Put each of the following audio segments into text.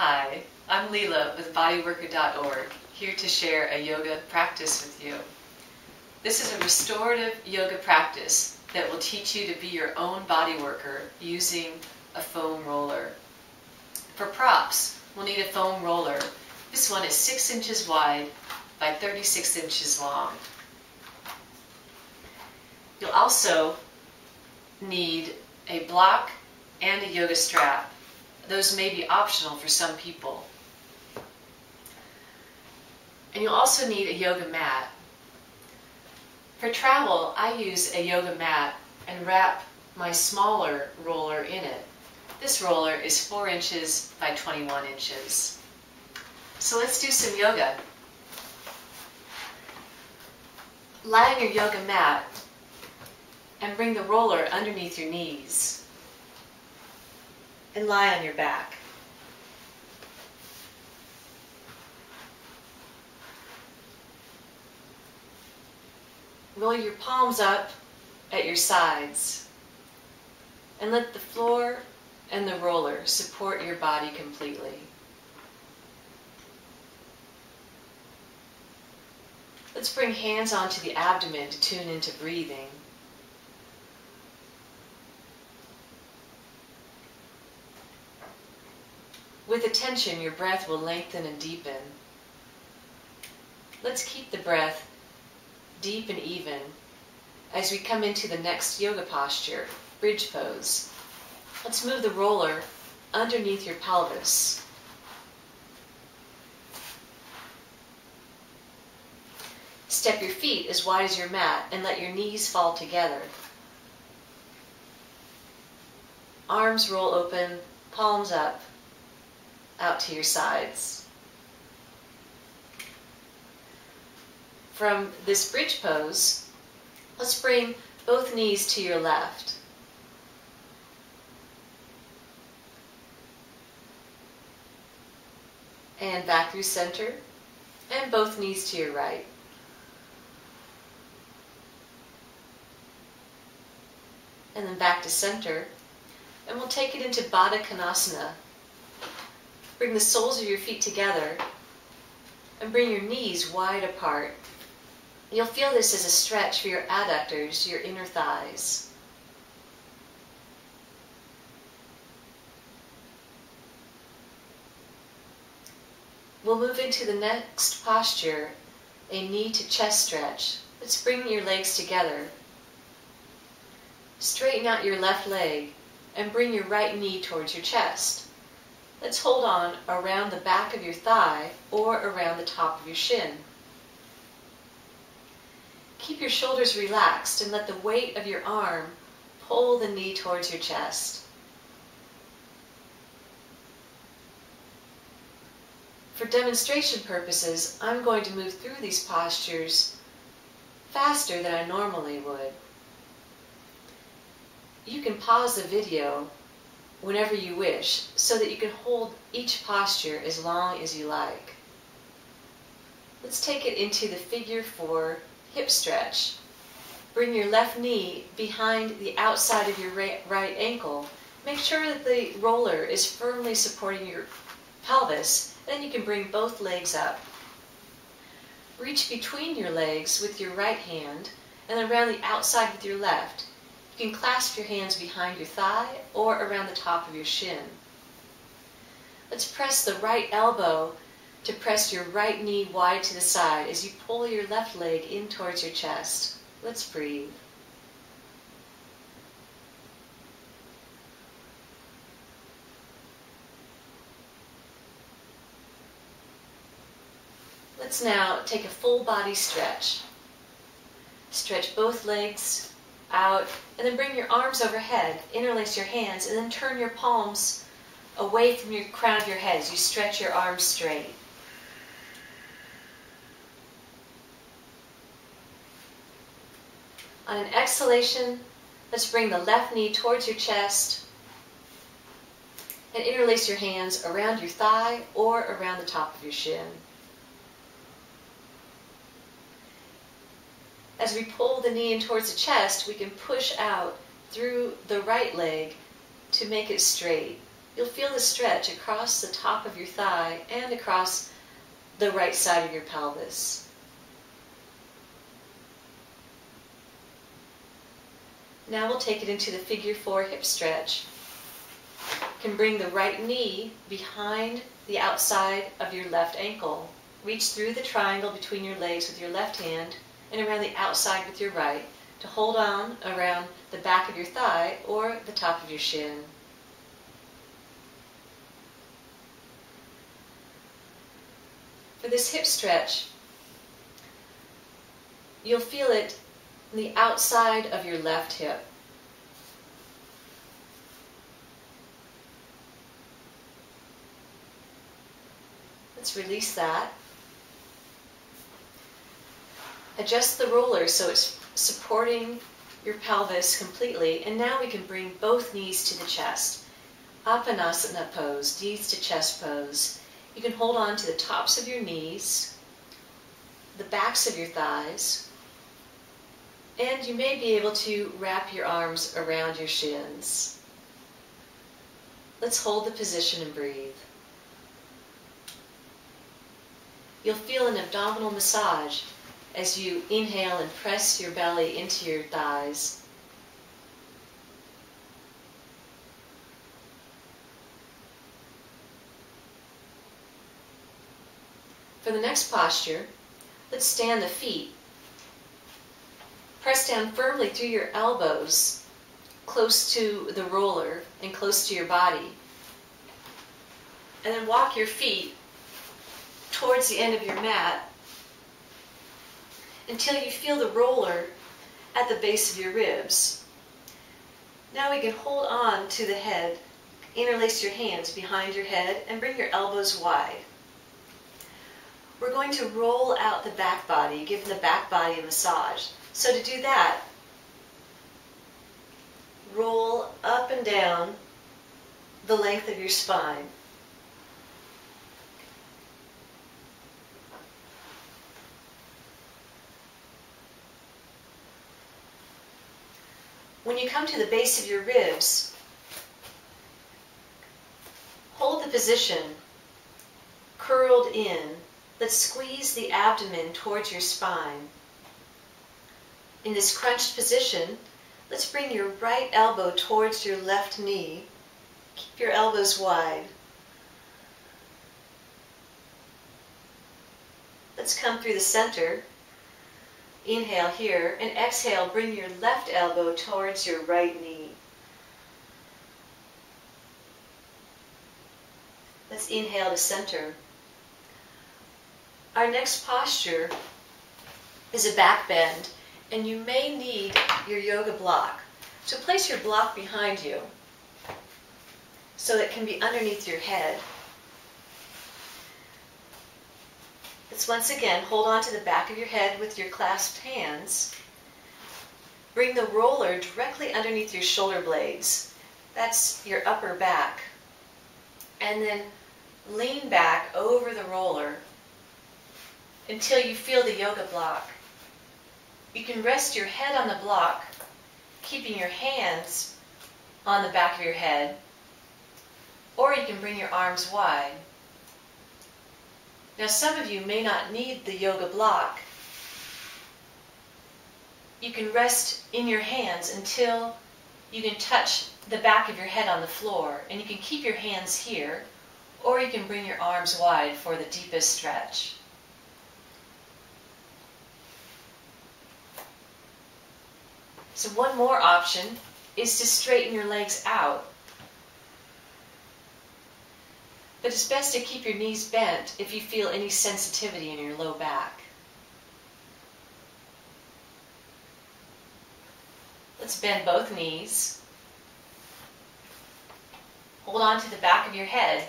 Hi, I'm Leela with bodyworker.org, here to share a yoga practice with you. This is a restorative yoga practice that will teach you to be your own body worker using a foam roller. For props, we'll need a foam roller. This one is 6 inches wide by 36 inches long. You'll also need a block and a yoga strap. Those may be optional for some people. And you'll also need a yoga mat. For travel, I use a yoga mat and wrap my smaller roller in it. This roller is 4 inches by 21 inches. So let's do some yoga. Lie on your yoga mat and bring the roller underneath your knees. And lie on your back. Roll your palms up at your sides and let the floor and the roller support your body completely. Let's bring hands onto the abdomen to tune into breathing. With attention, your breath will lengthen and deepen. Let's keep the breath deep and even as we come into the next yoga posture, bridge pose. Let's move the roller underneath your pelvis. Step your feet as wide as your mat and let your knees fall together. Arms roll open, palms up, out to your sides. From this bridge pose, let's bring both knees to your left. And back through center, and both knees to your right. And then back to center, and we'll take it into Baddha Konasana. Bring the soles of your feet together and bring your knees wide apart. You'll feel this as a stretch for your adductors, your inner thighs. We'll move into the next posture, a knee to chest stretch. Let's bring your legs together. Straighten out your left leg and bring your right knee towards your chest. Let's hold on around the back of your thigh or around the top of your shin. Keep your shoulders relaxed and let the weight of your arm pull the knee towards your chest. For demonstration purposes, I'm going to move through these postures faster than I normally would. You can pause the video whenever you wish, so that you can hold each posture as long as you like. Let's take it into the figure 4 hip stretch. Bring your left knee behind the outside of your right ankle. Make sure that the roller is firmly supporting your pelvis, and then you can bring both legs up. Reach between your legs with your right hand, and then around the outside with your left. You can clasp your hands behind your thigh or around the top of your shin. Let's press the right elbow to press your right knee wide to the side as you pull your left leg in towards your chest. Let's breathe. Let's now take a full body stretch. Stretch both legs out, and then bring your arms overhead, interlace your hands, and then turn your palms away from your crown of your head as you stretch your arms straight. On an exhalation, let's bring the left knee towards your chest and interlace your hands around your thigh or around the top of your shin. As we pull the knee in towards the chest, we can push out through the right leg to make it straight. you'll feel the stretch across the top of your thigh and across the right side of your pelvis. Now we'll take it into the figure 4 hip stretch. You can bring the right knee behind the outside of your left ankle. Reach through the triangle between your legs with your left hand and around the outside with your right to hold on around the back of your thigh or the top of your shin. For this hip stretch, you'll feel it on the outside of your left hip. Let's release that. Adjust the roller so it's supporting your pelvis completely, and now we can bring both knees to the chest. Apanasana pose, knees to chest pose. You can hold on to the tops of your knees, the backs of your thighs, and you may be able to wrap your arms around your shins. Let's hold the position and breathe. You'll feel an abdominal massage as you inhale and press your belly into your thighs. For the next posture, let's stand the feet. Press down firmly through your elbows, close to the roller and close to your body. And then walk your feet towards the end of your mat until you feel the roller at the base of your ribs. Now we can hold on to the head, interlace your hands behind your head, and bring your elbows wide. We're going to roll out the back body, giving the back body a massage. So to do that, roll up and down the length of your spine. When you come to the base of your ribs, hold the position curled in. Let's squeeze the abdomen towards your spine. In this crunched position, let's bring your right elbow towards your left knee. Keep your elbows wide. Let's come through the center. Inhale here, and exhale, bring your left elbow towards your right knee. Let's inhale to center. Our next posture is a back bend, and you may need your yoga block. So place your block behind you so it can be underneath your head. Let's once again hold on to the back of your head with your clasped hands. Bring the roller directly underneath your shoulder blades. That's your upper back. And then lean back over the roller until you feel the yoga block. You can rest your head on the block, keeping your hands on the back of your head, or you can bring your arms wide. Now, some of you may not need the yoga block. You can rest in your hands until you can touch the back of your head on the floor, and you can keep your hands here, or you can bring your arms wide for the deepest stretch. So one more option is to straighten your legs out. But it's best to keep your knees bent if you feel any sensitivity in your low back. Let's bend both knees. Hold on to the back of your head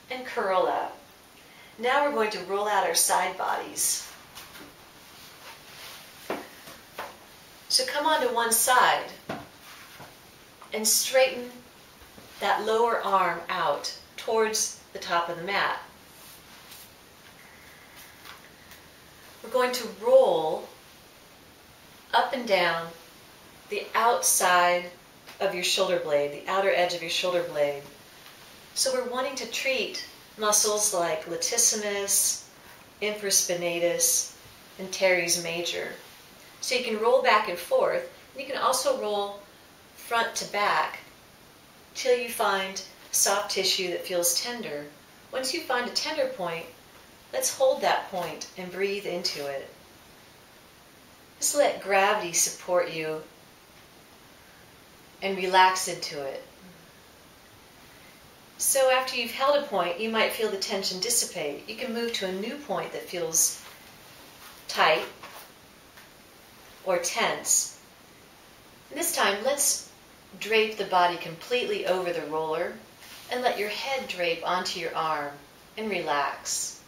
and curl up. Now we're going to roll out our side bodies. So come onto one side and straighten that lower arm out towards the top of the mat. We're going to roll up and down the outside of your shoulder blade, the outer edge of your shoulder blade. So we're wanting to treat muscles like latissimus, infraspinatus, and teres major. So you can roll back and forth, and you can also roll front to back till you find soft tissue that feels tender. Once you find a tender point, let's hold that point and breathe into it. Just let gravity support you and relax into it. So after you've held a point, you might feel the tension dissipate. You can move to a new point that feels tight or tense. And this time, let's drape the body completely over the roller and let your head drape onto your arm and relax.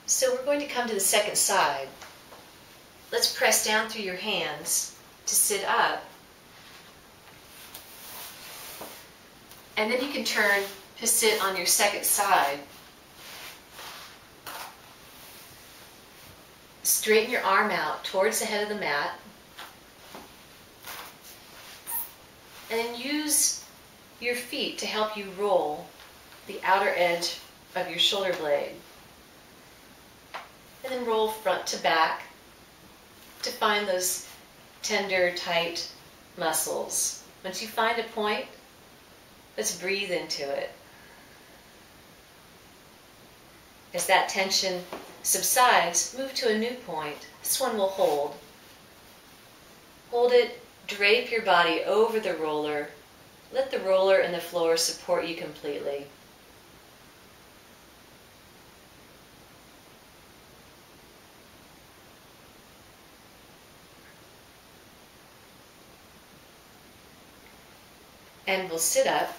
So we're going to come to the second side. Let's press down through your hands to sit up. And then you can turn to sit on your second side. Straighten your arm out towards the head of the mat. And then use your feet to help you roll the outer edge of your shoulder blade. And then roll front to back to find those tender, tight muscles. Once you find a point, let's breathe into it. As that tension subsides, move to a new point. This one will hold. Hold it, drape your body over the roller. Let the roller and the floor support you completely. And we'll sit up.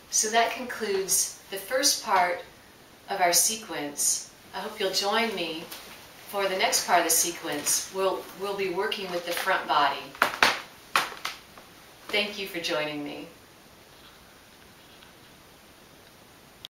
So that concludes the first part of our sequence. I hope you'll join me for the next part of the sequence. We'll be working with the front body. Thank you for joining me.